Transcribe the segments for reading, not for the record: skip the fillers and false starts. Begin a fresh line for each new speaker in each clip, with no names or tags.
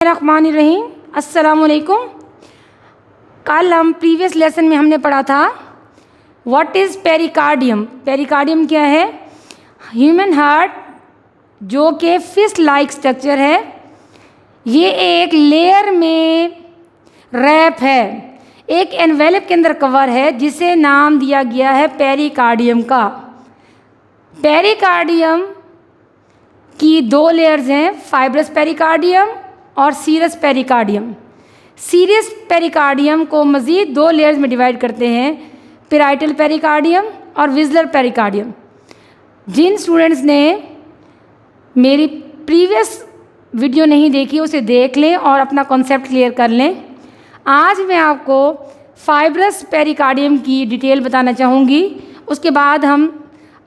रहमानिर्रहीम। अस्सलाम वालेकुम। कल हम प्रीवियस लेसन में हमने पढ़ा था व्हाट इज़ पेरिकार्डियम। पेरिकार्डियम क्या है? ह्यूमन हार्ट जो कि फिस्ट लाइक स्ट्रक्चर है, ये एक लेयर में रैप है, एक एनवेलप के अंदर कवर है, जिसे नाम दिया गया है पेरिकार्डियम का। पेरिकार्डियम की दो लेयर्स हैं, फाइब्रस पेरिकार्डियम और सीरस पेरिकार्डियम। सीरस पेरिकार्डियम को मज़ीद दो लेयर्स में डिवाइड करते हैं, पेराइटल पेरिकार्डियम और विज़लर पेरिकार्डियम। जिन स्टूडेंट्स ने मेरी प्रीवियस वीडियो नहीं देखी उसे देख लें और अपना कॉन्सेप्ट क्लियर कर लें। आज मैं आपको फाइब्रस पेरिकार्डियम की डिटेल बताना चाहूँगी, उसके बाद हम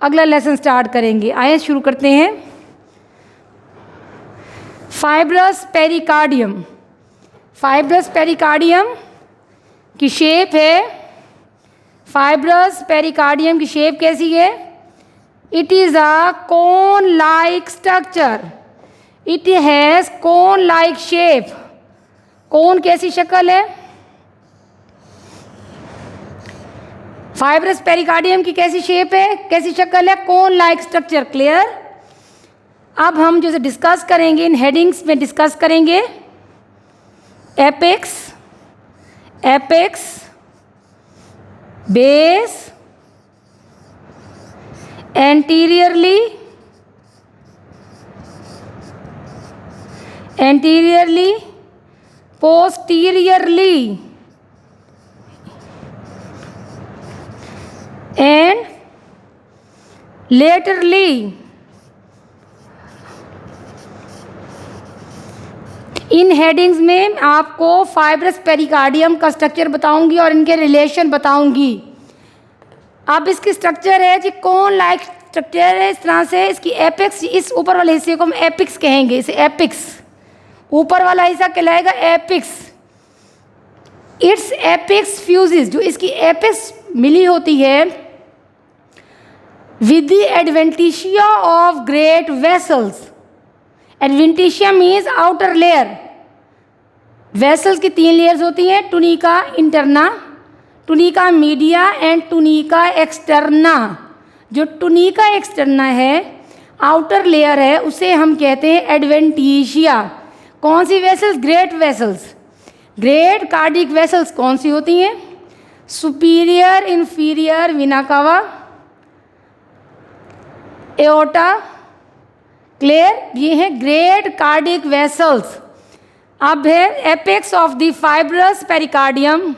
अगला लेसन स्टार्ट करेंगे। आइए शुरू करते हैं। Fibrous pericardium. फाइब्रस पेरिकार्डियम की शेप है, फाइब्रस पेरिकार्डियम की शेप कैसी है? It is a cone like structure. It has cone like shape. Cone कैसी शक्ल है? फाइब्रस पेरिकार्डियम की कैसी शेप है, कैसी शक्ल है? Cone like structure. क्लियर? अब हम जो डिस्कस करेंगे, इन हेडिंग्स में डिस्कस करेंगे। Apex, apex, base, anteriorly, anteriorly, posteriorly and laterally. इन हेडिंग्स में आपको फाइब्रस पेरिकार्डियम का स्ट्रक्चर बताऊंगी और इनके रिलेशन बताऊंगी। अब इसकी स्ट्रक्चर है जी कोन लाइक स्ट्रक्चर है, इस तरह से। इसकी एपिक्स, इस ऊपर वाले हिस्से को हम एपिक्स कहेंगे, इसे एपिक्स। ऊपर वाला हिस्सा कहलाएगा एपिक्स। इट्स एपिक्स फ्यूजेस, जो इसकी एपिक्स मिली होती है with the adventitia of great vessels. Adventitia means outer layer. Vessels की तीन लेयर्स होती हैं, tunica interna, tunica media and tunica externa. जो टुनिका एक्सटर्ना है, आउटर लेयर है, उसे हम कहते हैं एडवेंटिशिया। कौन सी vessels? Great vessels. Great cardiac vessels कौन सी होती हैं? सुपीरियर, इंफीरियर, विना कावा, एओर्टा। क्लियर? ये हैं ग्रेट कार्डिक वेसल्स। अब है apex of the fibrous pericardium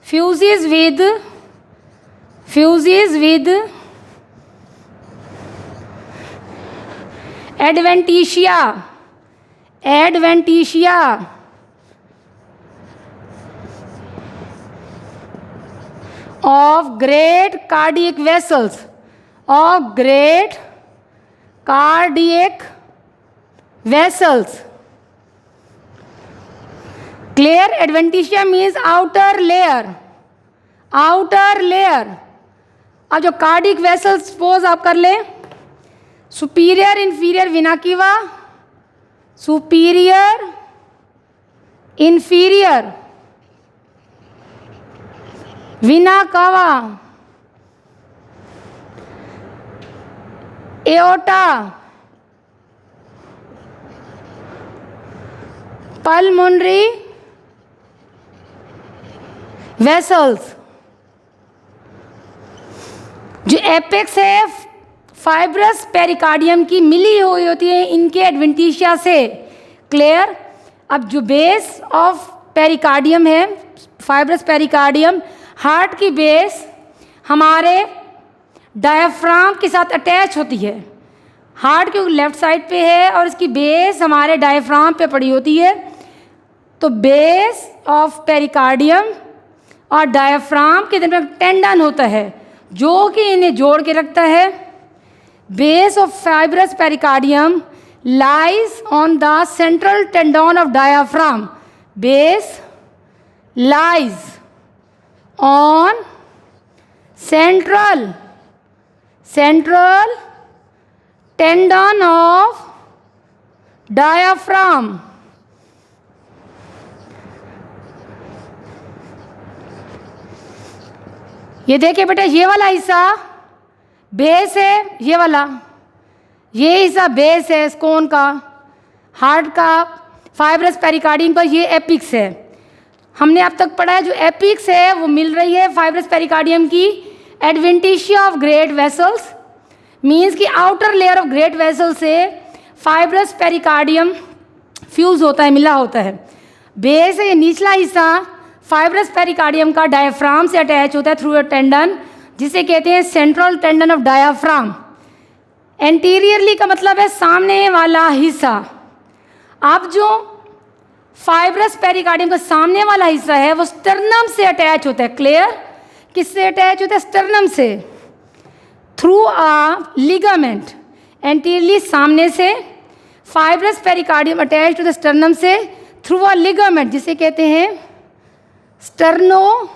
fuses with adventitia, adventitia of great cardiac vessels, of great cardiac vessels. Clear? Adventitia means outer layer, outer layer. अब जो cardiac vessels suppose आप कर लें, superior, inferior, विना कीवा, superior, inferior, विना कावा, aorta, pulmonary vessels. जो एपेक्स है फाइब्रस पेरिकार्डियम की मिली हुई होती है इनके एडवेंटिशिया से। क्लियर? अब जो बेस ऑफ पेरिकार्डियम है, फाइब्रस पेरिकार्डियम, हार्ट की बेस हमारे डायफ्राम के साथ अटैच होती है। हार्ट के लेफ्ट साइड पे है और इसकी बेस हमारे डायफ्राम पे पड़ी होती है। तो बेस ऑफ पेरिकार्डियम और डायफ्राम के दरमियान टेंडन होता है जो कि इन्हें जोड़ के रखता है। Base of fibrous pericardium lies on the central tendon of diaphragm. Base lies on central tendon of diaphragm, ये देखिए बेटा, ये वाला हिस्सा बेस है, ये वाला, ये हिस्सा बेस है स्कोन का, हार्ट का, फाइब्रस पेरिकार्डियम का ये एपिक्स है। हमने अब तक पढ़ा है जो एपिक्स है वो मिल रही है फाइब्रस पेरिकार्डियम की adventitia of great vessels, means कि outer layer of great vessel से फाइब्रस पेरिकार्डियम फ्यूज होता है, मिला होता है। बेस है ये निचला हिस्सा फाइब्रस पेरिकार्डियम का डायफ्राम से अटैच होता है थ्रू अ टेंडन, जिसे कहते हैं central tendon of diaphragm. Anteriorly का मतलब है सामने वाला हिस्सा। अब जो फाइब्रस पेरिकार्डियम का सामने वाला हिस्सा है वो स्टर्नम से अटैच होता है। क्लियर? किससे अटैच होता है? स्टर्नम से, थ्रू अ लिगामेंट। एंटीरियरली सामने से fibrous pericardium attach to the sternum से थ्रू अ लिगामेंट, जिसे कहते हैं sterno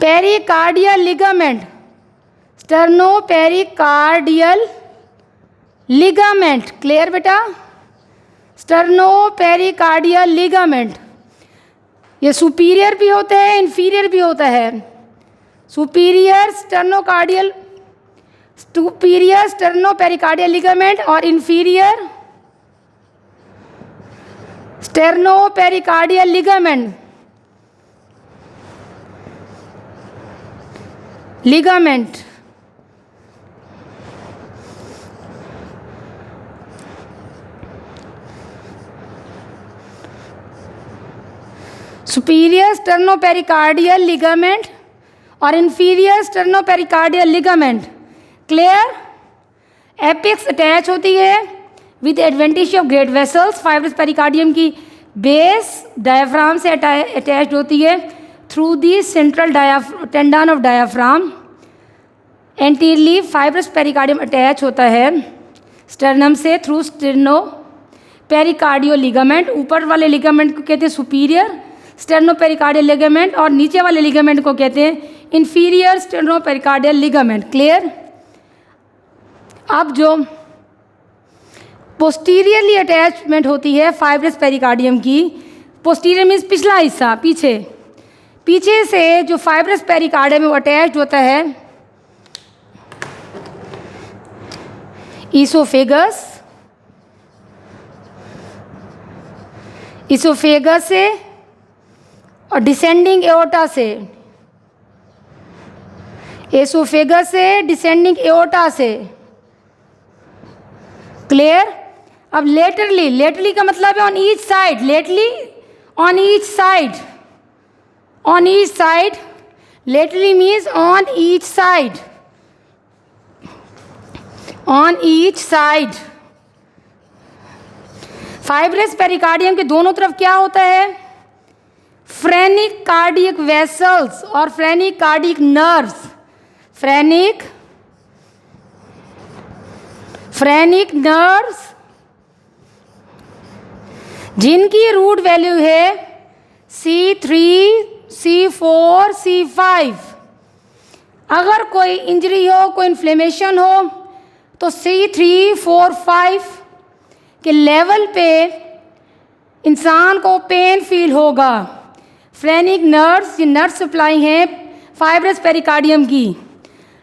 pericardial ligament. Sterno pericardial ligament. Clear बेटा? Sterno pericardial ligament. ये सुपीरियर भी होता है, इंफीरियर भी होता है। सुपीरियर स्टर्नो पेरिकार्डियल लिगामेंट और inferior sterno pericardial ligament. Superior sterno pericardial ligament और inferior sterno pericardial ligament. Clear? Apex attach होती है with adventitia of great vessels. Fibrous pericardium की बेस डायफ्राम से अटैच्ड होती है through the central tendon of diaphragm. Anteriorly fibrous pericardium attach होता है sternum से थ्रू स्टेर्नो पेरिकार्डियो लिगामेंट। ऊपर वाले लिगामेंट को कहते हैं सुपीरियर स्टेर्नो पेरिकार्डियल लिगामेंट और नीचे वाले लिगामेंट को कहते हैं inferior sterno pericardial ligament. Clear? अब जो पोस्टीरियरली अटैचमेंट होती है फाइब्रस पेरिकार्डियम की, पोस्टीरियर मीन्स पिछला हिस्सा, पीछे से जो फाइब्रस पेरिकार्डियम में वो अटैच्ड होता है इसोफेगस से और डिसेंडिंग एओर्टा से, एसोफेगस से डिसेंडिंग एओर्टा से। क्लियर? अब लेटरली का मतलब है on each side, laterally means on each side. Fibrous pericardium के दोनों तरफ क्या होता है? फ्रेनिक कार्डियक वेसल्स और phrenic cardiac nerves. Phrenic nerves जिनकी रूट वैल्यू है C3, C4, C5। अगर कोई इंजरी हो, कोई इन्फ्लेमेशन हो तो C3, 4, 5 के लेवल पे इंसान को पेन फील होगा। फ्रेनिक नर्व्स, ये नर्व सप्लाई हैं फाइब्रस पेरिकार्डियम की,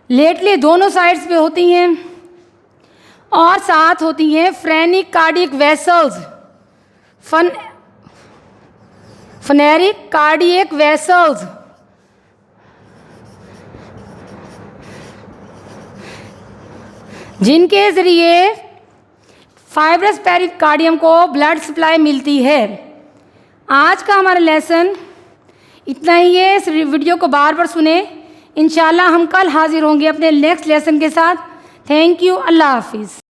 लेटली दोनों साइड्स पे होती हैं और साथ होती हैं phrenic cardiac vessels, phrenic cardiac vessels, जिनके ज़रिए फाइब्रस पेरिकार्डियम को ब्लड सप्लाई मिलती है। आज का हमारा लेसन इतना ही है। इस वीडियो को बार बार सुने। इंशाल्लाह हम कल हाजिर होंगे अपने नेक्स्ट लेसन के साथ। Thank you. अल्लाह हाफिज़।